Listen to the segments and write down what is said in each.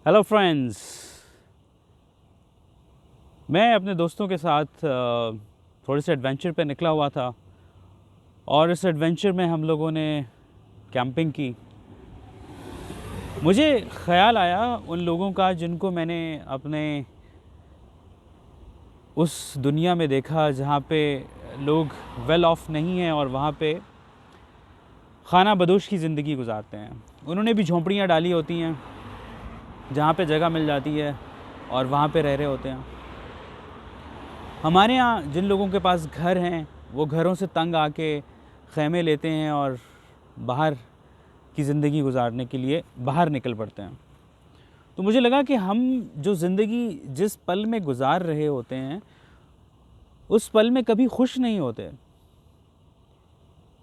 Hello friends. मैं अपने दोस्तों के साथ थोड़े से एडवेंचर पे निकला हुआ था और इस एडवेंचर में हम लोगों ने कैंपिंग की। मुझे ख़्याल आया उन लोगों का जिनको मैंने अपने उस दुनिया में देखा जहाँ पे लोग वेल ऑफ नहीं हैं और वहाँ पे खाना बदोश की ज़िंदगी गुजारते हैं। उन्होंने भी झोंपड़ियाँ डाली होती हैं जहाँ पे जगह मिल जाती है और वहाँ पे रह रहे होते हैं। हमारे यहाँ जिन लोगों के पास घर हैं वो घरों से तंग आके ख़ैमे लेते हैं और बाहर की ज़िंदगी गुजारने के लिए बाहर निकल पड़ते हैं। तो मुझे लगा कि हम जो ज़िंदगी जिस पल में गुजार रहे होते हैं उस पल में कभी खुश नहीं होते।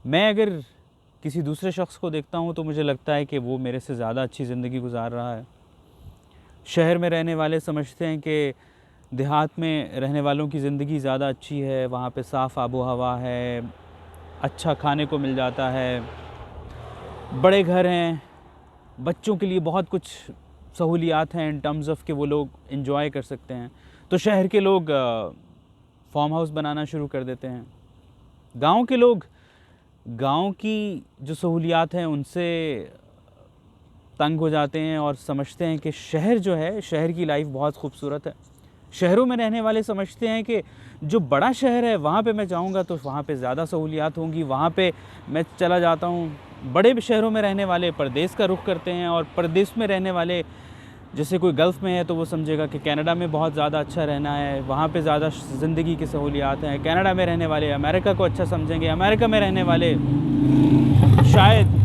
मैं अगर किसी दूसरे शख्स को देखता हूँ तो मुझे लगता है कि वो मेरे से ज़्यादा अच्छी ज़िंदगी गुजार रहा है। शहर में रहने वाले समझते हैं कि देहात में रहने वालों की ज़िंदगी ज़्यादा अच्छी है, वहाँ पे साफ़ आबो हवा है, अच्छा खाने को मिल जाता है, बड़े घर हैं, बच्चों के लिए बहुत कुछ सहूलियात हैं इन टर्म्स ऑफ कि वो लोग एंजॉय कर सकते हैं। तो शहर के लोग फार्म हाउस बनाना शुरू कर देते हैं। गांव के लोग गांव की जो सहूलियात हैं उनसे तंग हो जाते हैं और समझते हैं कि शहर जो है, शहर की लाइफ बहुत खूबसूरत है। शहरों में रहने वाले समझते हैं कि जो बड़ा शहर है वहाँ पे मैं जाऊँगा तो वहाँ पे ज़्यादा सहूलियात होंगी, वहाँ पे मैं चला जाता हूँ। बड़े शहरों में रहने वाले परदेश का रुख करते हैं और परदेश में रहने वाले, जैसे कोई गल्फ़ में है तो वो समझेगा कि कनाडा में बहुत ज़्यादा अच्छा रहना है, वहाँ पे ज़्यादा ज़िंदगी की सहूलियात हैं। कनाडा में रहने वाले अमेरिका को अच्छा समझेंगे, अमेरिका में रहने वाले शायद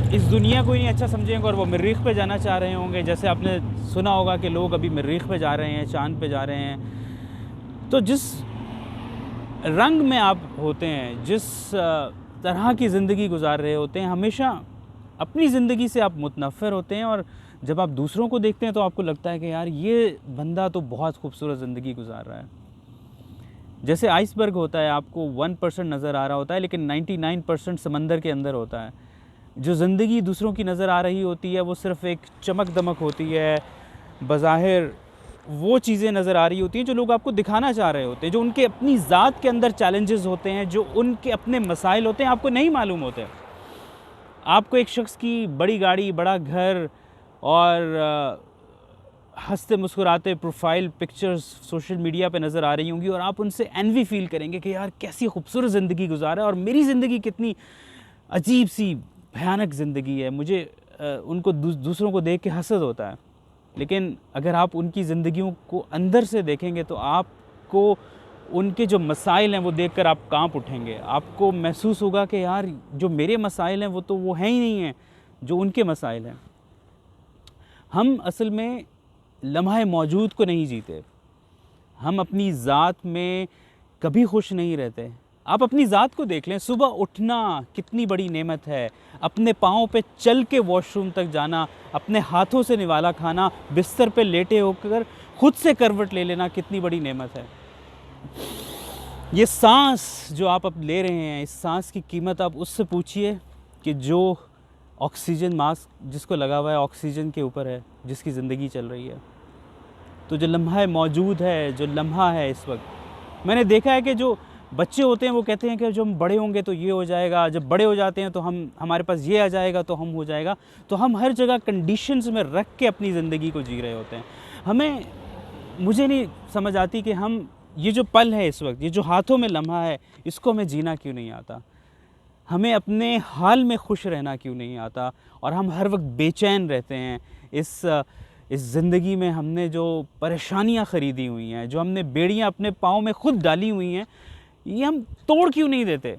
इस दुनिया को ही नहीं अच्छा समझेंगे और वो मरीख़ पे जाना चाह रहे होंगे। जैसे आपने सुना होगा कि लोग अभी मरीख़ पे जा रहे हैं, चाँद पे जा रहे हैं। तो जिस रंग में आप होते हैं, जिस तरह की ज़िंदगी गुजार रहे होते हैं, हमेशा अपनी ज़िंदगी से आप मुतनफ़िर होते हैं और जब आप दूसरों को देखते हैं तो आपको लगता है कि यार ये बंदा तो बहुत खूबसूरत ज़िंदगी गुजार रहा है। जैसे आइसबर्ग होता है, आपको 1% नज़र आ रहा होता है लेकिन 99% समंदर के अंदर होता है। जो ज़िंदगी दूसरों की नज़र आ रही होती है वो सिर्फ़ एक चमक दमक होती है, बज़ाहिर वो चीज़ें नज़र आ रही होती हैं जो लोग आपको दिखाना चाह रहे होते हैं, जो उनके अपनी ज़ात के अंदर चैलेंजेस होते हैं, जो उनके अपने मसाइल होते हैं, आपको नहीं मालूम होते। आपको एक शख्स की बड़ी गाड़ी, बड़ा घर और हंसते मुस्कुराते प्रोफाइल पिक्चर्स सोशल मीडिया पे नज़र आ रही होंगी और आप उनसे एनवी फ़ील करेंगे कि यार कैसी खूबसूरत ज़िंदगी गुजारा है और मेरी ज़िंदगी कितनी अजीब सी भयानक ज़िंदगी है। मुझे उनको दूसरों को देख के हसद होता है। लेकिन अगर आप उनकी ज़िंदगियों को अंदर से देखेंगे तो आपको उनके जो मसाइल हैं वो देखकर आप कांप उठेंगे। आपको महसूस होगा कि यार जो मेरे मसाइल हैं वो तो वो हैं ही नहीं हैं जो उनके मसाइल हैं। हम असल में लम्हा मौजूद को नहीं जीते। हम अपनी ज़ात में कभी खुश नहीं रहते। आप अपनी ज़ात को देख लें, सुबह उठना कितनी बड़ी नेमत है, अपने पाँव पे चल के वॉशरूम तक जाना, अपने हाथों से निवाला खाना, बिस्तर पे लेटे होकर खुद से करवट ले लेना कितनी बड़ी नेमत है। ये सांस जो आप अब ले रहे हैं, इस सांस की कीमत आप उससे पूछिए कि जो ऑक्सीजन मास्क जिसको लगा हुआ है ऑक्सीजन के ऊपर है, जिसकी ज़िंदगी चल रही है। तो जो लम्हा मौजूद है, जो लम्हा है इस वक्त, मैंने देखा है कि जो बच्चे होते हैं वो कहते हैं कि जब हम बड़े होंगे तो ये हो जाएगा, जब बड़े हो जाते हैं तो हमारे पास ये आ जाएगा तो हम हो जाएगा। तो हम हर जगह कंडीशंस में रख के अपनी ज़िंदगी को जी रहे होते हैं। मुझे नहीं समझ आती कि हम ये जो पल है इस वक्त, ये जो हाथों में लम्हा है, इसको हमें जीना क्यों नहीं आता। हमें अपने हाल में खुश रहना क्यों नहीं आता और हम हर वक्त बेचैन रहते हैं। इस ज़िंदगी में हमने जो परेशानियां ख़रीदी हुई हैं, जो हमने बेड़ियां अपने पाँव में ख़ुद डाली हुई हैं, ये हम तोड़ क्यों नहीं देते।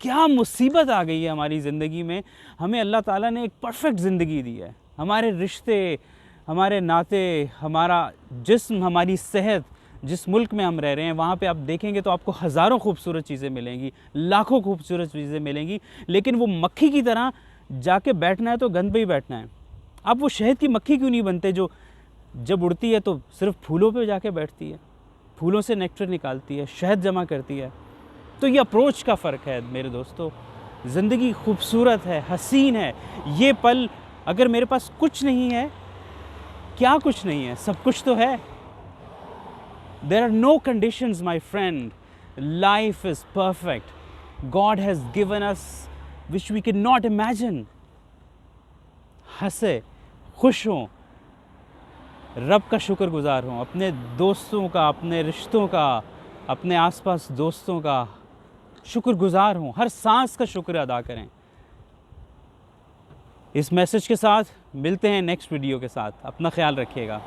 क्या मुसीबत आ गई है हमारी ज़िंदगी में। हमें अल्लाह ताला ने एक परफेक्ट ज़िंदगी दी है। हमारे रिश्ते, हमारे नाते, हमारा जिस्म, हमारी सेहत, जिस मुल्क में हम रह रहे हैं वहाँ पे आप देखेंगे तो आपको हज़ारों खूबसूरत चीज़ें मिलेंगी, लाखों खूबसूरत चीज़ें मिलेंगी, लेकिन वो मक्खी की तरह जाके बैठना है तो गंद पे ही बैठना है। आप वो शहद की मक्खी क्यों नहीं बनते जो जब उड़ती है तो सिर्फ फूलों पे जाके बैठती है, फूलों से नेक्टर निकालती है, शहद जमा करती है। तो ये अप्रोच का फ़र्क है मेरे दोस्तों। ज़िंदगी खूबसूरत है, हसीन है। ये पल अगर मेरे पास कुछ नहीं है क्या कुछ नहीं है, सब कुछ तो है। There are no conditions my friend, life is perfect, God has given us which we can not imagine. हंसे, खुश हों, रब का शुक्रगुजार हों, अपने दोस्तों का, अपने रिश्तों का, अपने आसपास दोस्तों का शुक्रगुजार हों, हर सांस का शुक्र अदा करें। इस मैसेज के साथ मिलते हैं नेक्स्ट वीडियो के साथ। अपना ख्याल रखिएगा।